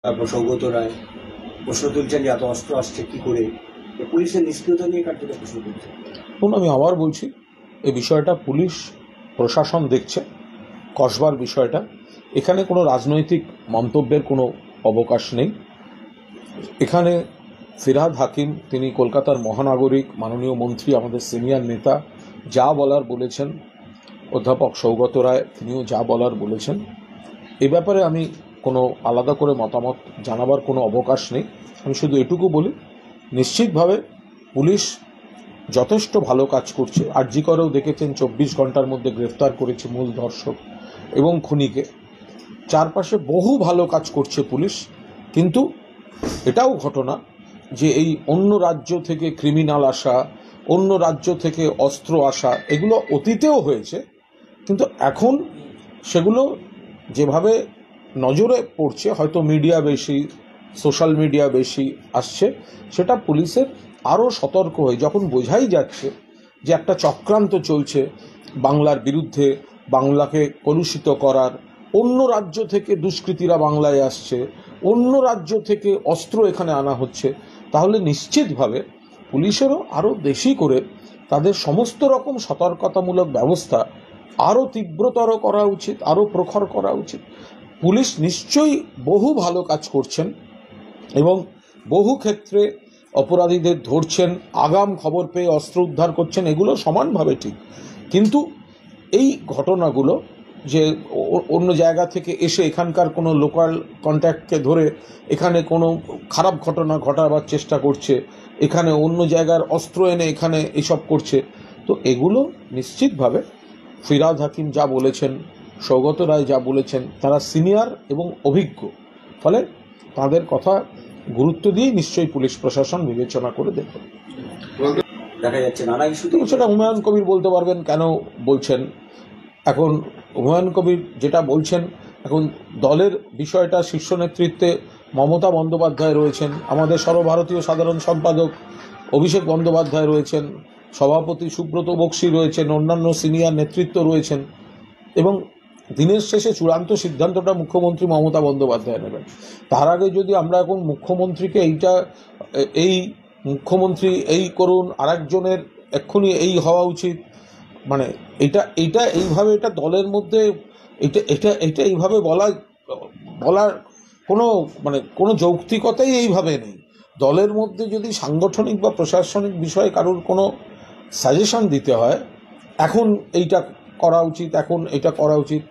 তারপর সৌগত রায় প্রশ্ন তুলছেন যে এত অস্ত্র আসছে কি করে, পুলিশের নিষ্ক্রিয়তা নিয়ে কার্যত প্রশ্ন তুলছেন। এখন আমি আবার বলছি, এই বিষয়টা পুলিশ প্রশাসন দেখছে, কসবার বিষয়টা। এখানে কোনো রাজনৈতিক মন্তব্যের কোনো অবকাশ নেই। এখানে ফিরহাদ হাকিম, তিনি কলকাতার মহানাগরিক, মাননীয় মন্ত্রী, আমাদের সিনিয়র নেতা, যা বলার বলেছেন। অধ্যাপক সৌগত রায়, তিনিও যা বলার বলেছেন। এ ব্যাপারে আমি কোনো আলাদা করে মতামত জানাবার কোনো অবকাশ নেই। আমি শুধু এটুকু বলি, নিশ্চিতভাবে পুলিশ যথেষ্ট ভালো কাজ করছে। আরজি করেও দেখেছেন 24 ঘন্টার মধ্যে গ্রেফতার করেছে মূল ধর্ষক এবং খুনিকে। চারপাশে বহু ভালো কাজ করছে পুলিশ। কিন্তু এটাও ঘটনা যে এই অন্য রাজ্য থেকে ক্রিমিনাল আসা, অন্য রাজ্য থেকে অস্ত্র আসা, এগুলো অতীতেও হয়েছে। কিন্তু এখন সেগুলো যেভাবে নজরে পড়ছে, হয়তো মিডিয়া বেশি, সোশ্যাল মিডিয়া বেশি আসছে, সেটা পুলিশের আরও সতর্ক হয়ে, যখন বোঝাই যাচ্ছে যে একটা চক্রান্ত চলছে বাংলার বিরুদ্ধে, বাংলাকে কলুষিত করার, অন্য রাজ্য থেকে দুষ্কৃতীরা বাংলায় আসছে, অন্য রাজ্য থেকে অস্ত্র এখানে আনা হচ্ছে, তাহলে নিশ্চিতভাবে পুলিশেরও আরও বেশি করে তাদের সমস্ত রকম সতর্কতামূলক ব্যবস্থা আরও তীব্রতর করা উচিত, আরও প্রখর করা উচিত। পুলিশ নিশ্চয়ই বহু ভালো কাজ করছেন এবং বহু ক্ষেত্রে অপরাধীদের ধরছেন, আগাম খবর পেয়ে অস্ত্র উদ্ধার করছেন, এগুলো সমানভাবে ঠিক। কিন্তু এই ঘটনাগুলো যে অন্য জায়গা থেকে এসে এখানকার কোনো লোকাল কন্ট্যাক্টকে ধরে এখানে কোনো খারাপ ঘটনা ঘটাবার চেষ্টা করছে, এখানে অন্য জায়গার অস্ত্র এনে এখানে এসব করছে, তো এগুলো নিশ্চিতভাবে ফিরহাদ হাকিম যা বলেছেন, সৌগত রায় যা বলেছেন, তারা সিনিয়র এবং অভিজ্ঞ, ফলে তাদের কথা গুরুত্ব দিয়ে নিশ্চয়ই পুলিশ প্রশাসন বিবেচনা করে দেখবে। দেখা যাচ্ছে নানা ইস্যুতে সেটা হুমায়ুন কবির বলতে পারবেন কেন বলছেন। এখন হুমায়ুন কবির যেটা বলছেন, এখন দলের বিষয়টা শীর্ষ নেতৃত্বে মমতা বন্দ্যোপাধ্যায় রয়েছেন, আমাদের সর্বভারতীয় সাধারণ সম্পাদক অভিষেক বন্দ্যোপাধ্যায় রয়েছেন, সভাপতি সুব্রত বক্সী রয়েছেন, অন্যান্য সিনিয়র নেতৃত্ব রয়েছেন, এবং দিনের শেষে চূড়ান্ত সিদ্ধান্তটা মুখ্যমন্ত্রী মমতা বন্দ্যোপাধ্যায় নেবেন। তার আগে যদি আমরা এখন মুখ্যমন্ত্রীকে এই মুখ্যমন্ত্রী এই করুন, আরেকজনের এক্ষুনি এই হওয়া উচিত, মানে এটা এইভাবে, এটা দলের মধ্যে এটা এইভাবে বলার কোনো যৌক্তিকতাই এইভাবে নেই। দলের মধ্যে যদি সাংগঠনিক বা প্রশাসনিক বিষয়ে কারোর কোনো সাজেশন দিতে হয়, এখন এইটা করা উচিত, এখন এটা করা উচিত,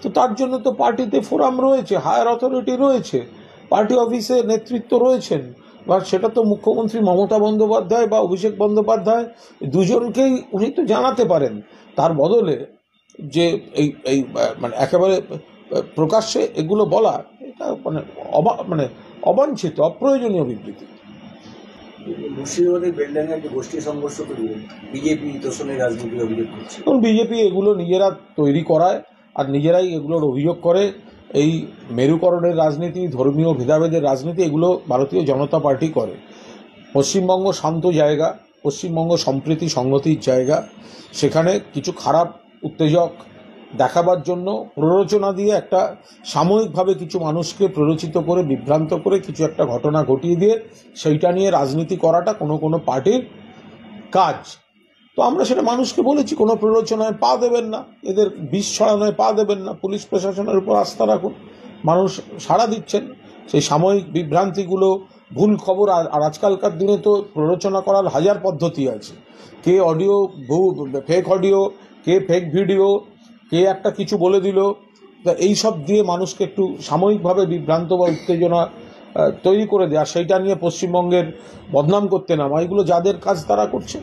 তো তার জন্য তো পার্টিতে ফোরাম রয়েছে, হায়ার অথরিটি রয়েছে, পার্টি অফিসে নেতৃত্ব রয়েছেন, বা সেটা তো মুখ্যমন্ত্রী মমতা বন্দ্যোপাধ্যায় বা অভিষেক বন্দ্যোপাধ্যায় দুজনকেই উনি তো জানাতে পারেন। তার বদলে যে এই মানে একেবারে প্রকাশ্যে এগুলো বলা, এটা মানে অবাঞ্ছিত, অপ্রয়োজনীয় বিবৃতি। মুর্শিদাবাদের বেলডাঙ্গা একটি গোষ্ঠী সংঘর্ষ করিয়ে বিজেপি তোষণের রাজনীতির অভিযোগ করছে। এবং বিজেপি এগুলো নিজেরা তৈরি করায় আর নিজেরাই এগুলোর অভিযোগ করে। এই মেরুকরণের রাজনীতি, ধর্মীয় ভেদাভেদের রাজনীতি, এগুলো ভারতীয় জনতা পার্টি করে। পশ্চিমবঙ্গ শান্ত জায়গা, পশ্চিমবঙ্গ সম্প্রীতি সংহতির জায়গা, সেখানে কিছু খারাপ উত্তেজক দেখাবার জন্য প্ররোচনা দিয়ে একটা সাময়িকভাবে কিছু মানুষকে প্ররোচিত করে, বিভ্রান্ত করে কিছু একটা ঘটনা ঘটিয়ে দিয়ে সেইটা নিয়ে রাজনীতি করাটা কোনো পার্টির কাজ। তো আমরা সেটা মানুষকে বলেছি, কোনো প্ররোচনায় পা দেবেন না, এদের বিষ ছড়ানোয় পা দেবেন না, পুলিশ প্রশাসনের উপর আস্থা রাখুন। মানুষ সাড়া দিচ্ছেন। সেই সাময়িক বিভ্রান্তিগুলো, ভুল খবর, আর আজকালকার দিনে তো প্ররোচনা করার হাজার পদ্ধতি আছে। কে অডিও, ফেক অডিও, কে ফেক ভিডিও, কে একটা কিছু বলে দিল, তা এইসব দিয়ে মানুষকে একটু সাময়িকভাবে বিভ্রান্ত বা উত্তেজনা তৈরি করে দেয়, আর সেইটা নিয়ে পশ্চিমবঙ্গের বদনাম করতে নামা, এগুলো যাদের কাজ তারা করছে।